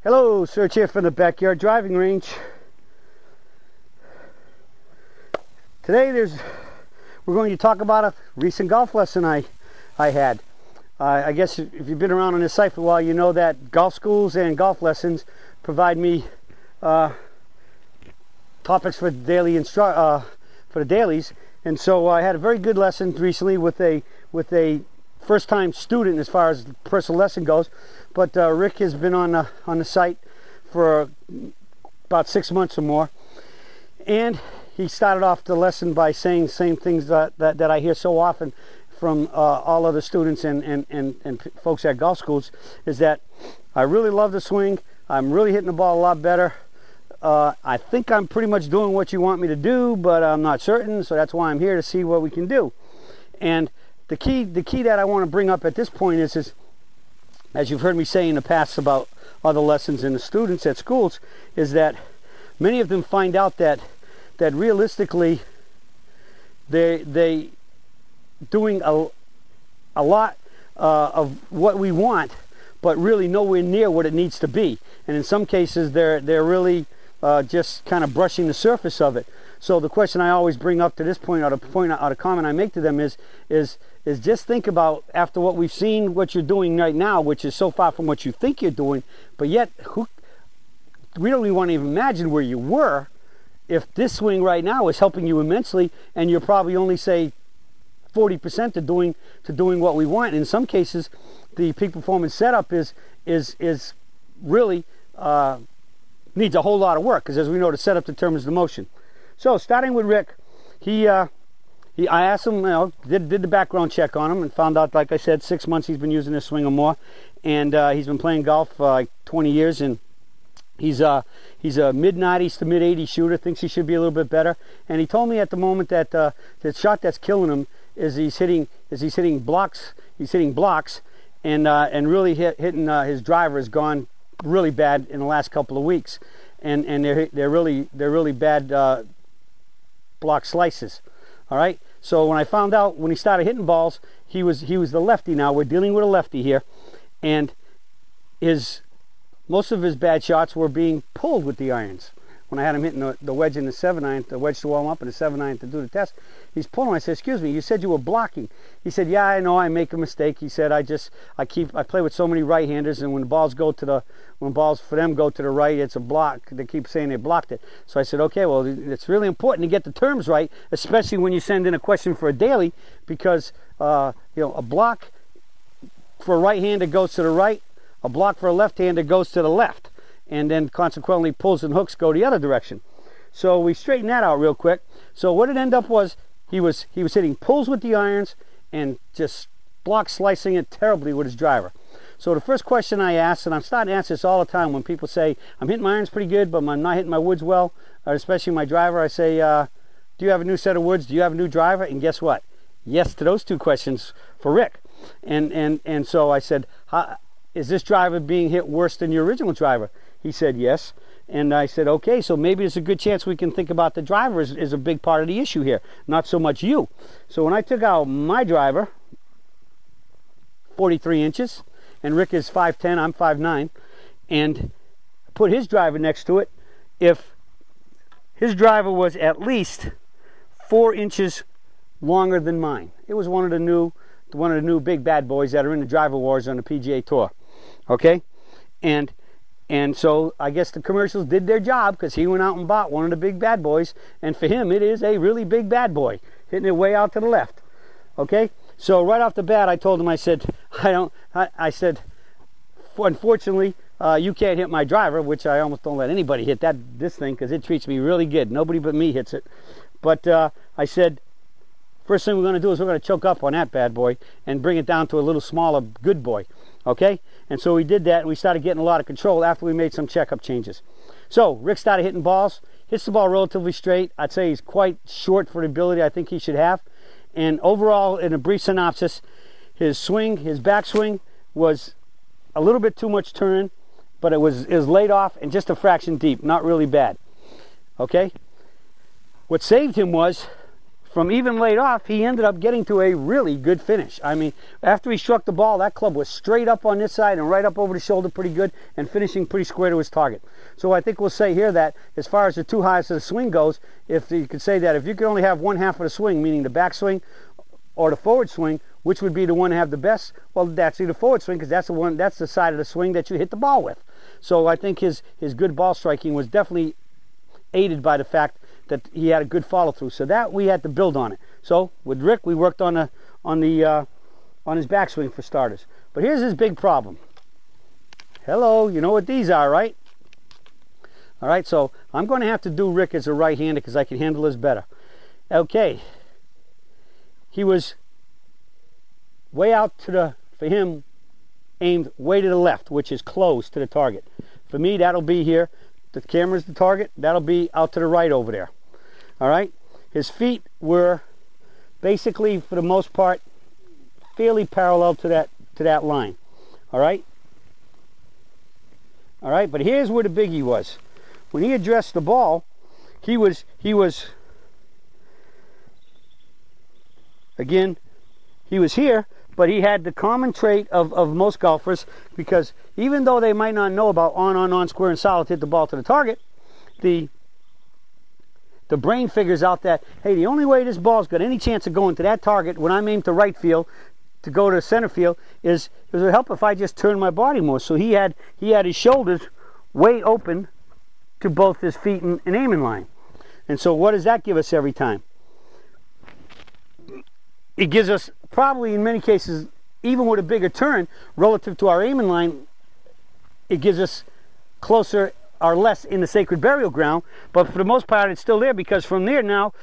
Hello, Serge here from the backyard driving range. Today we're going to talk about a recent golf lesson I had. I guess if you've been around on this site for a while, you know that golf schools and golf lessons provide me topics for daily for the dailies, and so I had a very good lesson recently with a first-time student as far as the personal lesson goes. But Rick has been on the site for about 6 months or more, and he started off the lesson by saying the same things that I hear so often from all other students and folks at golf schools, is that I really love the swing, I'm really hitting the ball a lot better, I think I'm pretty much doing what you want me to do, but I'm not certain, so that's why I'm here, to see what we can do. And the key that I want to bring up at this point is as you've heard me say in the past about other lessons and the students at schools, is that many of them find out that realistically they doing a lot of what we want, but really nowhere near what it needs to be. And in some cases they're really just kind of brushing the surface of it. So the question I always bring up to this point, or a comment I make to them is just think about, after what we've seen, what you're doing right now, which is so far from what you think you're doing, but yet we don't even want to even imagine where you were if this swing right now is helping you immensely, and you're probably only, say, 40% to doing what we want. In some cases, the peak performance setup is really needs a whole lot of work, because as we know, the setup determines the motion. So starting with Rick, I asked him, did the background check on him, and found out, like I said, 6 months he's been using this swing or more, and he's been playing golf like 20 years, and he's a mid-90s to mid-80s shooter. Thinks he should be a little bit better. And he told me at the moment that the shot that's killing him is he's hitting blocks. He's hitting blocks, and really hitting his driver has gone really bad in the last couple of weeks, and they're really bad block slices. All right. So when I found out, when he started hitting balls, he was the lefty. Now we're dealing with a lefty here, and most of his bad shots were being pulled with the irons. When I had him hitting the wedge in the 7-iron, the wedge to warm up, and the 7-iron to do the test, he's pulling. I said, "Excuse me, you said you were blocking." He said, "Yeah, I know, I make a mistake." He said, I play with so many right-handers, and when balls for them go to the right, it's a block. They keep saying they blocked it. So I said, okay, well, it's really important to get the terms right, especially when you send in a question for a daily, because a block for a right-hander goes to the right, a block for a left-hander goes to the left, and then consequently pulls and hooks go the other direction. So we straightened that out real quick. So what it ended up was he was hitting pulls with the irons and just block slicing it terribly with his driver. So the first question I asked, and I'm starting to answer this all the time when people say, I'm hitting my irons pretty good, but I'm not hitting my woods well, or especially my driver, I say, do you have a new set of woods? Do you have a new driver? And guess what? Yes to those two questions for Rick. And so I said, is this driver being hit worse than your original driver? He said yes. And I said, okay, so maybe there's a good chance we can think about the driver is a big part of the issue here, not so much you. So when I took out my driver, 43 inches, and Rick is 5'10", I'm 5'9", and put his driver next to it, if his driver was at least 4 inches longer than mine. It was one of the new big bad boys that are in the driver wars on the PGA Tour. Okay? And so I guess the commercials did their job, because he went out and bought one of the big bad boys, and for him it is a really big bad boy, hitting it way out to the left. Okay? So right off the bat I told him, I said, unfortunately you can't hit my driver, which I almost don't let anybody hit this thing, because it treats me really good. Nobody but me hits it. But I said, first thing we're going to do is we're going to choke up on that bad boy and bring it down to a little smaller good boy. Okay? And so we did that, and we started getting a lot of control after we made some checkup changes. So Rick started hitting balls, hits the ball relatively straight. I'd say he's quite short for the ability I think he should have. And overall, in a brief synopsis, his swing, his backswing, was a little bit too much turn, but it was laid off and just a fraction deep, not really bad. Okay? What saved him was from even laid off, he ended up getting to a really good finish. I mean, after he struck the ball, that club was straight up on this side and right up over the shoulder pretty good, and finishing pretty square to his target. So I think we'll say here that as far as the two highs of the swing goes, if you could say that if you could only have one half of the swing, meaning the backswing or the forward swing, which would be the one to have the best? Well, that's the forward swing, because that's the side of the swing that you hit the ball with. So I think his good ball striking was definitely aided by the fact that he had a good follow through. So that we had to build on it. So with Rick, we worked on his backswing for starters. But here's his big problem. Hello, you know what these are, right? All right, so I'm going to have to do Rick as a right-hander because I can handle this better. Okay, he was way out to the, for him, aimed way to the left, which is close to the target. For me, that'll be here. The camera's the target. That'll be out to the right over there. All right. His feet were basically, for the most part, fairly parallel to that line. All right. All right. But here's where the biggie was. When he addressed the ball, he was here, but he had the common trait of most golfers, because even though they might not know about on, square and solid to hit the ball to the target, the brain figures out that, hey, the only way this ball's got any chance of going to that target when I'm aimed to right field to go to center field is it would help if I just turn my body more. So he had his shoulders way open to both his feet and aiming line. And so what does that give us every time? It gives us, probably in many cases, even with a bigger turn relative to our aiming line, it gives us closer or less in the sacred burial ground. But for the most part, it's still there, because from there now,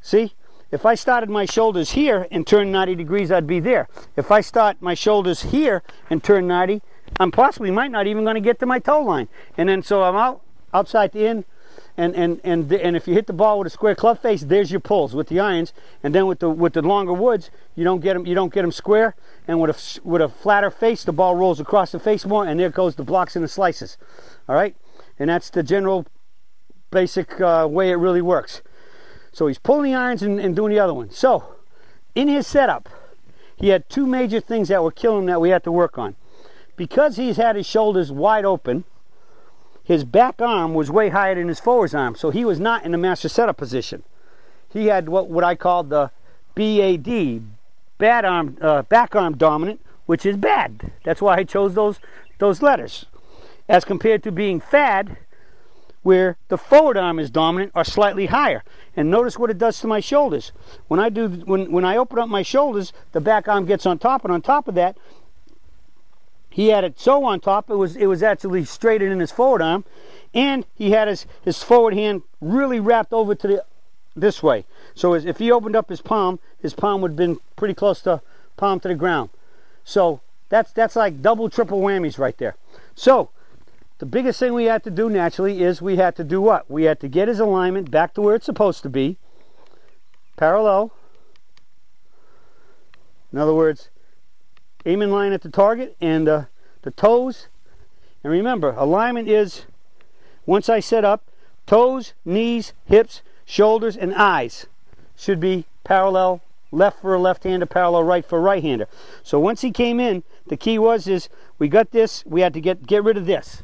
see, if I started my shoulders here and turned 90 degrees, I'd be there. If I start my shoulders here and turn 90, I'm possibly might not even going to get to my toe line. And then so I'm outside the in. And if you hit the ball with a square club face, there's your pulls with the irons. And then with the longer woods, you don't get them square. And with a flatter face, the ball rolls across the face more, and there goes the blocks and the slices. All right, and that's the general basic way it really works. So he's pulling the irons and doing the other one. So in his setup, he had two major things that were killing him that we had to work on. Because he's had his shoulders wide open, his back arm was way higher than his forward arm, so he was not in the master setup position. He had what I call the BAD, back arm dominant, which is bad. That's why I chose those letters. As compared to being FAD, where the forward arm is dominant or slightly higher. And notice what it does to my shoulders. When I open up my shoulders, the back arm gets on top, and on top of that, he had it so on top, it was actually straighter in his forward arm, and he had his forward hand really wrapped over to this way. So if he opened up his palm would have been pretty close to palm to the ground. So that's like double, triple whammies right there. So the biggest thing we had to do naturally is we had to do what? We had to get his alignment back to where it's supposed to be, parallel. In other words, aiming line at the target and the toes. And remember, alignment is, once I set up, toes, knees, hips, shoulders, and eyes should be parallel, left for a left-hander, parallel right for a right-hander. So once he came in, the key is we got this, we had to get rid of this.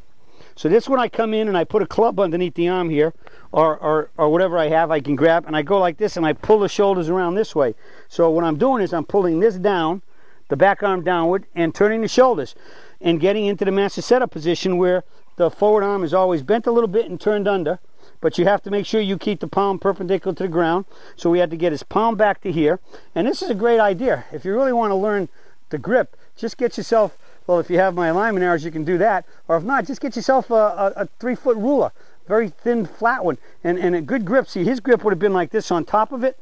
So this, when I come in and I put a club underneath the arm here, or whatever I have, I can grab, and I go like this, and I pull the shoulders around this way. So what I'm doing is I'm pulling this down, the back arm downward, and turning the shoulders and getting into the master setup position where the forward arm is always bent a little bit and turned under, but you have to make sure you keep the palm perpendicular to the ground. So we had to get his palm back to here. And this is a great idea. If you really want to learn the grip, just get yourself, well, if you have my alignment arrows, you can do that. Or if not, just get yourself a 3-foot ruler, very thin, flat one, and a good grip. See, his grip would have been like this on top of it.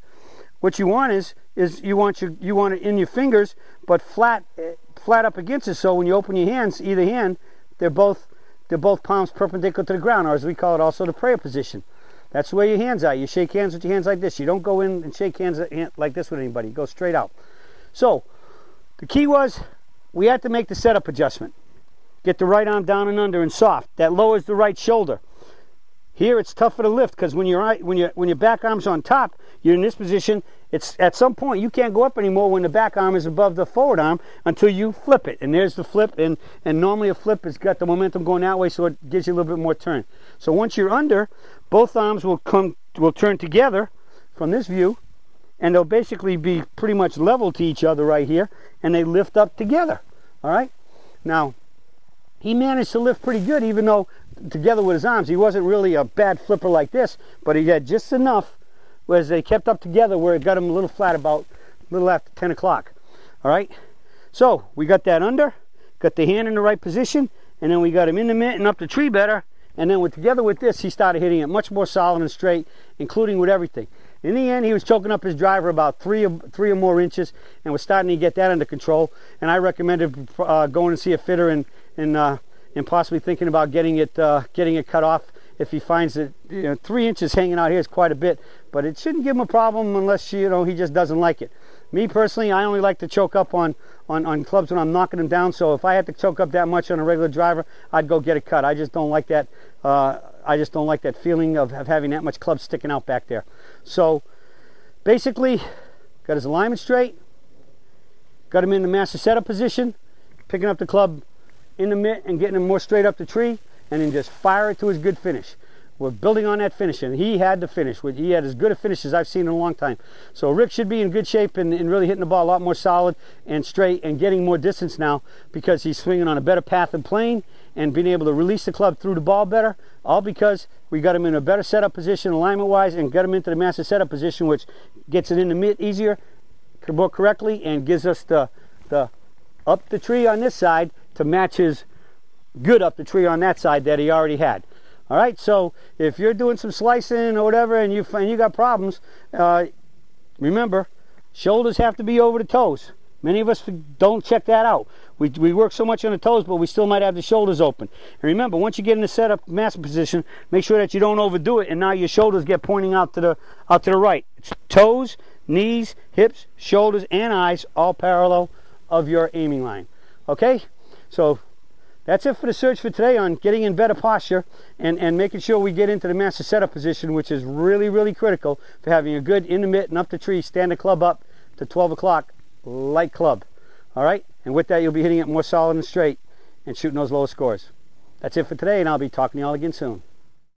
What you want is you want it in your fingers, but flat up against it. So when you open your hands, either hand, they're both palms perpendicular to the ground, or as we call it also the prayer position. That's the way your hands are. You shake hands with your hands like this. You don't go in and shake hands like this with anybody. You go straight out. So the key was we had to make the setup adjustment. Get the right arm down and under and soft. That lowers the right shoulder. Here it's tougher to lift because when your back arm's on top, you're in this position. It's at some point you can't go up anymore when the back arm is above the forward arm until you flip it. And there's the flip, and normally a flip has got the momentum going that way, so it gives you a little bit more turn. So once you're under, both arms will turn together from this view, and they'll basically be pretty much level to each other right here, and they lift up together. All right. Now, he managed to lift pretty good, even though together with his arms, he wasn't really a bad flipper like this, but he had just enough whereas they kept up together where it got him a little flat about a little after 10 o'clock. All right, so we got that under, got the hand in the right position, and then we got him in the mitt and up the tree better, and then together with this, he started hitting it much more solid and straight, including with everything. In the end, he was choking up his driver about three or more inches, and was starting to get that under control. And I recommended going and see a fitter and possibly thinking about getting it cut off if he finds that 3 inches hanging out here is quite a bit. But it shouldn't give him a problem unless he just doesn't like it. Me personally, I only like to choke up on clubs when I'm knocking them down. So if I had to choke up that much on a regular driver, I'd go get it cut. I just don't like that. I just don't like that feeling of having that much club sticking out back there. So basically, got his alignment straight, got him in the master setup position, picking up the club in the mitt and getting him more straight up the tree, and then just fire it to his good finish. We're building on that finish, and he had the finish. He had as good a finish as I've seen in a long time. So Rick should be in good shape and really hitting the ball a lot more solid and straight and getting more distance now because he's swinging on a better path and plane and being able to release the club through the ball better, all because we got him in a better setup position alignment-wise and got him into the master setup position, which gets it in the mitt easier, more correctly, and gives us the up the tree on this side to match his good up the tree on that side that he already had. All right, so if you're doing some slicing or whatever and you got problems, remember, shoulders have to be over the toes. Many of us don't check that out. We work so much on the toes, but we still might have the shoulders open. And remember, once you get in the setup master position, make sure that you don't overdo it, and now your shoulders get pointing out to the right. It's toes, knees, hips, shoulders, and eyes all parallel of your aiming line. Okay, so that's it for the search for today on getting in better posture and making sure we get into the master setup position, which is really, really critical for having a good in the mitt and up the tree, stand the club up to 12 o'clock, light club. All right, and with that, you'll be hitting it more solid and straight and shooting those lower scores. That's it for today, and I'll be talking to y'all again soon.